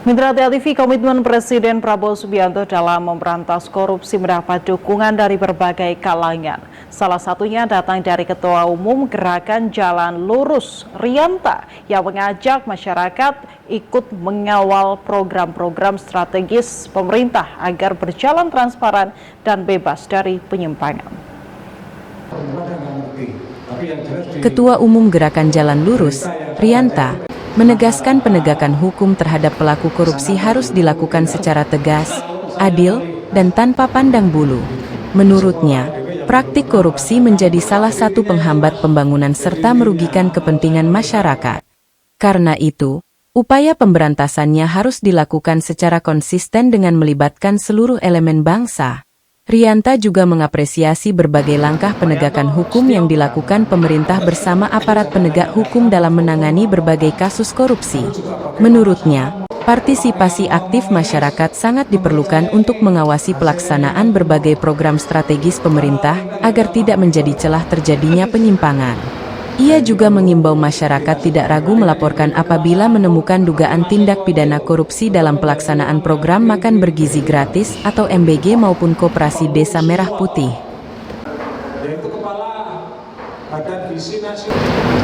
Mitra TV, komitmen Presiden Prabowo Subianto dalam memberantas korupsi mendapat dukungan dari berbagai kalangan. Salah satunya datang dari Ketua Umum Gerakan Jalan Lurus, Rianta, yang mengajak masyarakat ikut mengawal program-program strategis pemerintah agar berjalan transparan dan bebas dari penyimpangan. Ketua Umum Gerakan Jalan Lurus, Rianta, menegaskan penegakan hukum terhadap pelaku korupsi harus dilakukan secara tegas, adil, dan tanpa pandang bulu. Menurutnya, praktik korupsi menjadi salah satu penghambat pembangunan serta merugikan kepentingan masyarakat. Karena itu, upaya pemberantasannya harus dilakukan secara konsisten dengan melibatkan seluruh elemen bangsa. Rianta juga mengapresiasi berbagai langkah penegakan hukum yang dilakukan pemerintah bersama aparat penegak hukum dalam menangani berbagai kasus korupsi. Menurutnya, partisipasi aktif masyarakat sangat diperlukan untuk mengawasi pelaksanaan berbagai program strategis pemerintah agar tidak menjadi celah terjadinya penyimpangan. Ia juga mengimbau masyarakat tidak ragu melaporkan apabila menemukan dugaan tindak pidana korupsi dalam pelaksanaan program makan bergizi gratis atau MBG maupun Koperasi Desa Merah Putih.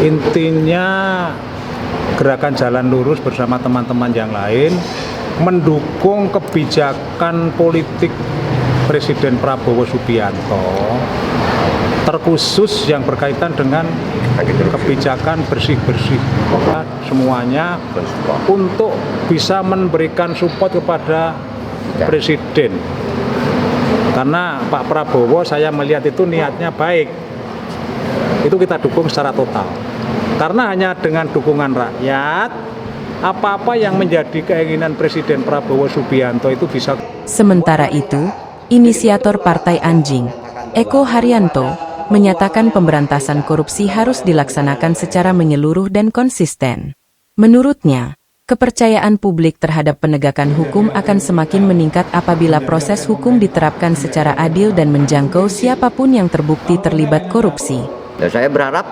Intinya Gerakan Jalan Lurus bersama teman-teman yang lain mendukung kebijakan politik Presiden Prabowo Subianto, terkhusus yang berkaitan dengan kebijakan bersih-bersih semuanya untuk bisa memberikan support kepada Presiden. Karena Pak Prabowo saya melihat itu niatnya baik, itu kita dukung secara total. Karena hanya dengan dukungan rakyat, apa-apa yang menjadi keinginan Presiden Prabowo Subianto itu bisa. Sementara itu, inisiator Partai Anjing, Eko Haryanto, menyatakan pemberantasan korupsi harus dilaksanakan secara menyeluruh dan konsisten. Menurutnya, kepercayaan publik terhadap penegakan hukum akan semakin meningkat apabila proses hukum diterapkan secara adil dan menjangkau siapapun yang terbukti terlibat korupsi. Dan saya berharap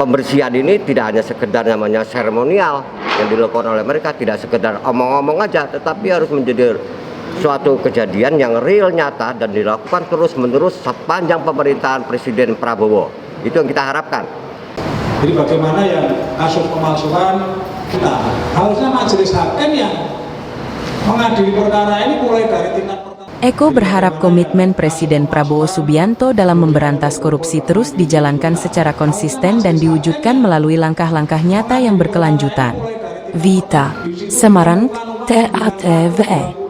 pembersihan ini tidak hanya sekedar namanya seremonial yang dilakukan oleh mereka, tidak sekedar omong-omong aja, tetapi harus menjadi suatu kejadian yang real, nyata, dan dilakukan terus-menerus sepanjang pemerintahan Presiden Prabowo. Itu yang kita harapkan. Jadi bagaimana yang kasus pemalsuan, kita harusnya majelis hakim yang mengadili perkara ini mulai dari tingkat pertama. Eko berharap komitmen Presiden Prabowo Subianto dalam memberantas korupsi terus dijalankan secara konsisten dan diwujudkan melalui langkah-langkah nyata yang berkelanjutan. Vita, Semarang, TATV.